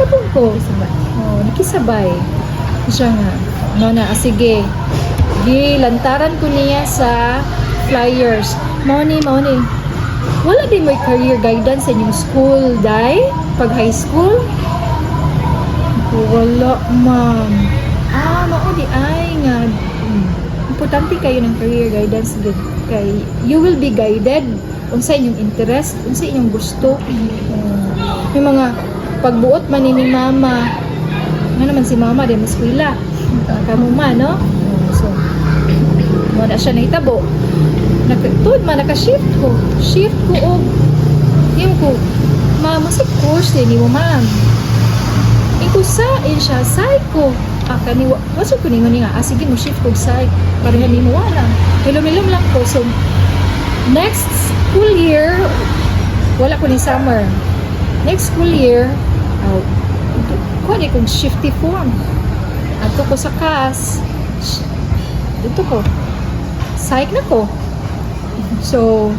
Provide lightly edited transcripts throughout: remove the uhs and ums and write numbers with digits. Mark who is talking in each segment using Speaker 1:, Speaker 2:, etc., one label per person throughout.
Speaker 1: Gihapon ko. Oh, nakisabay. Siya nga. No na, sige. Gilantaran ko niya sa flyers. Mao ni. Wala din may career guidance sa inyong school, dai? Pag high school? Wala, ma'am. Mao di ay nga. Importante kayo ng career guidance kay you will be guided unsa inyong interest, unsa inyong gusto. Yung mga pagbuot man ni mama. Nga naman si mama din eskwela. Kamo man, no? So, wala siya nahitabo. Tuod man naka-shift ko. Shift ko og yung ko. Ma'am, sa course din mo, ma'am. Ikusain siya, psycho. Kani waso ko ningon nga, sige mo shift ko psych para hindi mo wala. Hilom-hilom lang ko. So, next school year, wala ko ni summer. Next school year, kuha kong shifty form. Ato ko sa CAS. Dito ko. Psych na ko. So,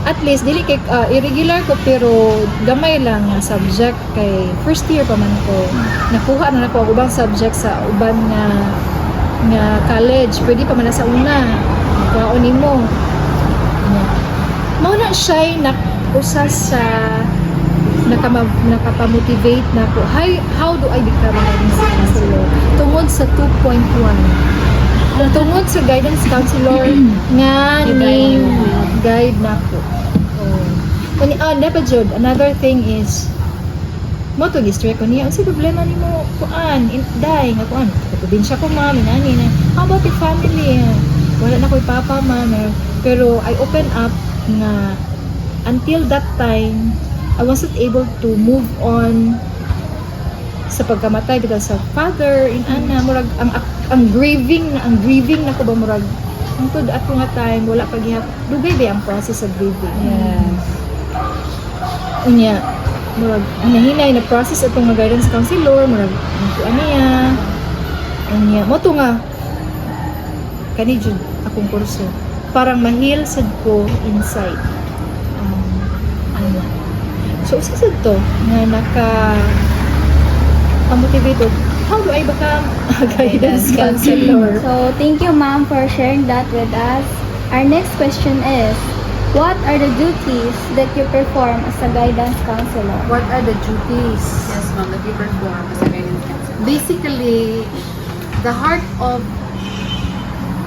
Speaker 1: at least, dili kay irregular ko pero gamay lang nga subject kay first year pa man ko. Nakuha na ako ang ubang subject sa uban nga college. Pwede pa man na sa una. Nakuha ni mo. Mao na siya usa sa nakapamotivate na ko. How do I become a guidance counselor? Tungod sa 2.1. Tungod sa guidance counselor nga ning guide na ko. Dapat jud, another thing is mo to district ko niya. Ang problema ni mo kuan, inday nga kuan. Probinsya ko ma'am, nani na. How about the family? Wala na ko'y papa ma'am. Pero I open up nga until that time I wasn't able to move on sa pagkamatay because sa father in ana murag ang grieving na ko ba murag ang tud ako nga time wala pa gihap dugay ba ang process of grieving. Yes. Unya murag hinahinay na process atong nga guidance counselor murag ano niya unya mo to nga kani jud akong kurso parang mahil sad ko inside. So usa sad to nga motivated. How do I become a guidance counselor?
Speaker 2: So, thank you, ma'am, for sharing that with us. Our next question is, what are the duties that you perform as a guidance counselor?
Speaker 1: What are the duties?
Speaker 3: Yes, ma'am, that you perform as a guidance counselor.
Speaker 1: Basically, the heart of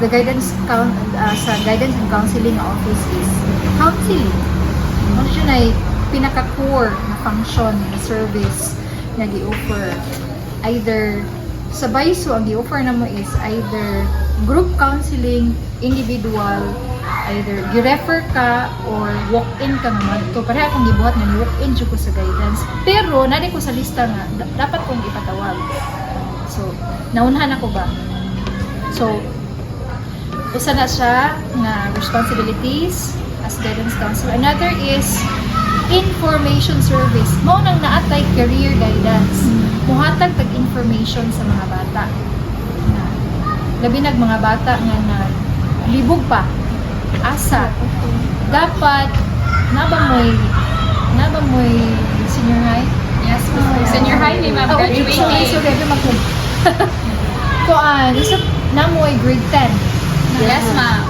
Speaker 1: the sa guidance and counseling office is counseling. Ano siya na pinaka-core na function na service na gi-offer. Either sa BISO, ang gi-offer na mo is either group counseling, individual, either gi-refer ka or walk-in ka naman. Ito, pareha akong gibuhat na walk-in ko sa guidance. Pero, nari ko sa lista nga, dapat kong ipatawag. So, naunahan ako ba? So, usa na siya nga responsibilities as guidance counselor. Another is information service. Mao nang naatay career guidance. Muhatag tag information sa mga bata. Labi nag mga bata nga na libog pa. Asa. Dapat naba moy senior high.
Speaker 3: Yes, ma'am. Senior high ni ma'am, graduating.
Speaker 1: So ready mag isa na moy grade 10.
Speaker 3: Yes, ma'am.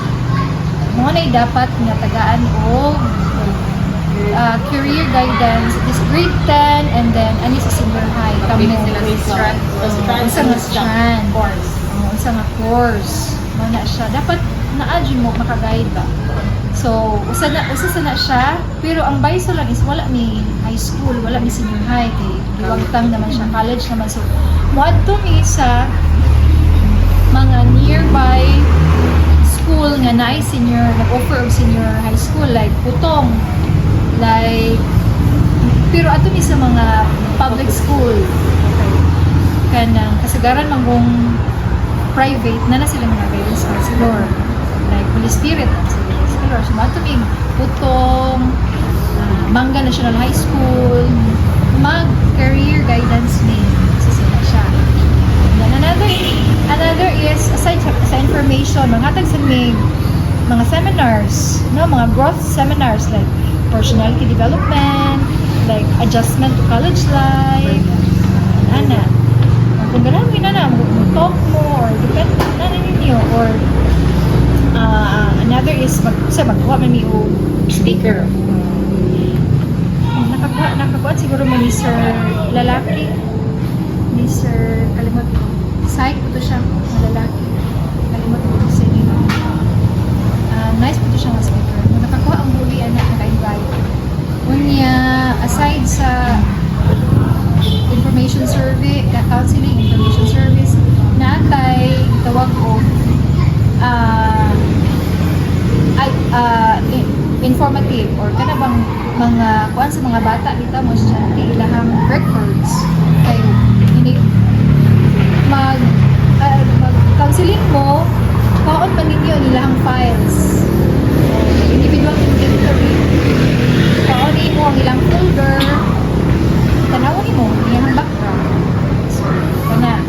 Speaker 1: Mo na dapat nga tagaan og career guidance is grade 10 and then ani sa senior high kamo
Speaker 3: sila
Speaker 1: sa strand course. Sa nga course mana siya dapat naa-adjust mo maka-guide ba. So usa na siya pero ang BISO lang is wala ni high school, wala ni senior high kay liwagtang naman siya, college naman. So moadto mi sa mga nearby school nga naay senior nag-offer og senior high school like Putong. Like, pero ato ni sa mga public school, okay, kanang kasagaran mangong private na sila mga guidance counselor. Like, Holy Spirit, sa guidance counselor. So, ato ni Putong, Manga National High School, mag-career guidance ni sa sila siya. And another is, aside sa information, maghatag sa mga seminars, no, mga growth seminars like personality development, like adjustment to college life, ana. Kung ganamin na talk mo or depende na ninyo or another is magkuha man mi og speaker. Nakakuha siguro man ni Sir lalaki. Ni Sir kalimot ko. Psych po to siya, mga lalaki. Kalimot ko sa inyo. Nice po to siya nga speaker. Nung nakakuha ang huli, naka-invite. Unya, aside sa information survey, counseling, information service, natay, tawag ko, informative or kana bang mga kuan sa mga bata dito mo siya ilahang records kay ini mag counseling mo kaon man ninyo ilahang files individual inventory kaon mo ang ilang folder tanawon mo iyang background so kana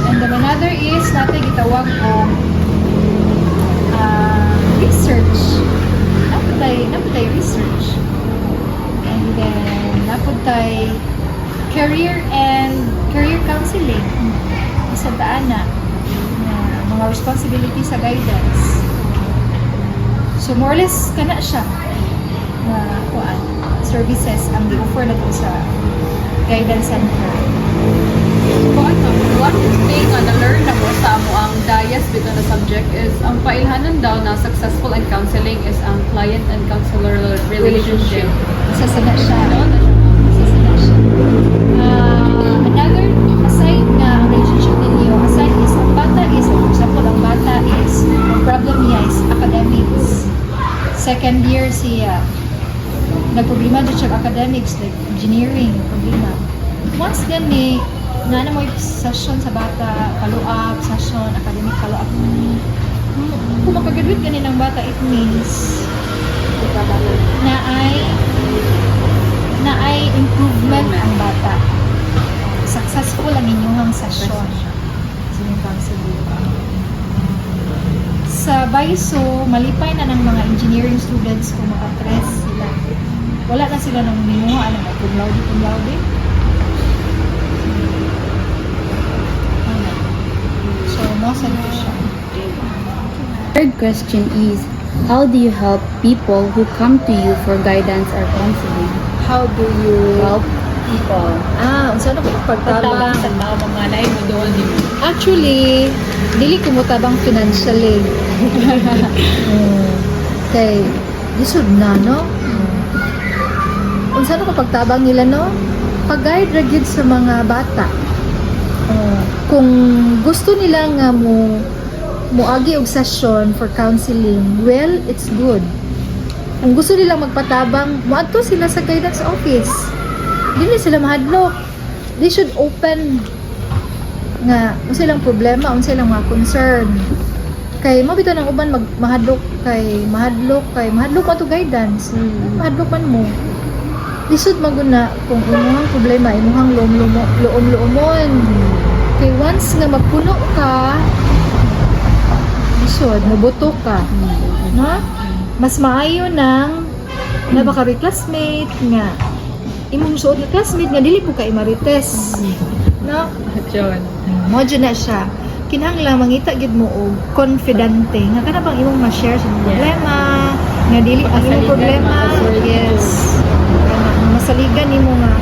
Speaker 1: and then another is natin gitawag ko research naputay research and then naputay career counseling sa daana mga responsibility sa guidance so more or less kana siya na kuan services ang gi-offer nato sa guidance center.
Speaker 3: One thing na na-learn na mo sa amo ang dayas dito na subject is ang pailhanan daw na successful in counseling is ang client and counselor relationship.
Speaker 1: Sasana siya.
Speaker 3: Ano na siya?
Speaker 1: Sasana siya. Another, aside na ang relationship ninyo, aside is, ang bata is, for example, ang bata is, ang problem niya is academics. Second year siya, nagproblema dyan siya academics, like engineering, problema. Once gani, na mo yung session sa bata, follow-up, session, academic follow-up. Kung makagraduate gani ng bata, it means na ay improvement ang bata. Successful ang inyong session. Sa BISO, malipay na ng mga engineering students kung makapress sila. Wala na sila ng minuha, alam mo, cum laude. So, most of it siya.
Speaker 2: Third question is, how do you help people who come to you for guidance or counseling?
Speaker 1: How do you
Speaker 2: Help people.
Speaker 1: Unsa na ko pagtabang?
Speaker 3: Sa tao mga naay mo doon din.
Speaker 1: Actually, dili ko mutabang financially. Kay lisod na, no? Unsa na ko pagtabang nila, no? Pag-guide ra gyud sa mga bata. Kung gusto nila nga muagi og session for counseling, well, it's good. Kung gusto nila magpatabang, moadto sila sa guidance office. Dili sila mahadlok. They should open nga unsa silang problema, unsa silang mga concern. Kay mabito nang uban mahadlok man to guidance. Mahadlok man mo. Lisod maguna kung imuhang problema, imuhang loom-loomon. Kay once nga magpuno ka, lisod, mabuto ka. No? Mas maayo nang nabaka classmate nga imong suod nga classmate nga dili po kay marites. No?
Speaker 3: John.
Speaker 1: Mo na siya. Kinahanglan mangita gid mo og confidente nga kana bang imong ma-share sa problema, nga dili ang imong problema. Yes. Kana masaligan nimo nga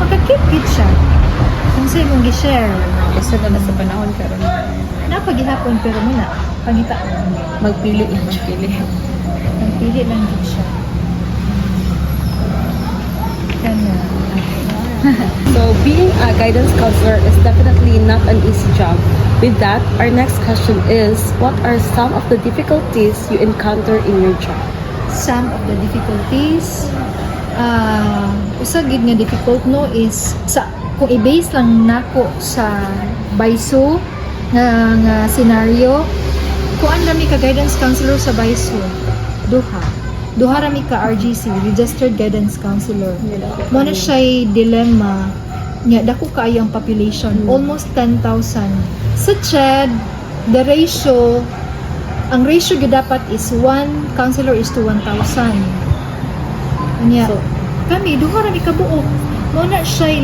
Speaker 1: makakit gid siya. Kung sa imong gi-share,
Speaker 3: Gusto na sa panahon karon.
Speaker 1: napagihapon pero muna pangita
Speaker 3: Magpili lang
Speaker 1: pili lang gid siya. Kana.
Speaker 4: So, being a guidance counselor is definitely not an easy job. With that, our next question is, what are some of the difficulties you encounter in your job?
Speaker 1: Some of the difficulties usa gid nga difficult no is sa kung i-base lang nako sa BISO nga scenario kuan rami ka guidance counselor sa BISO duha rami ka RGC, registered guidance counselor. Mo na siya dilemma nga dako kaayo ang population, almost 10,000. Sa CHED, ang ratio gyud dapat is 1 counselor is to 1,000. Unya, kami duha ra mi kabuok. Mo na siya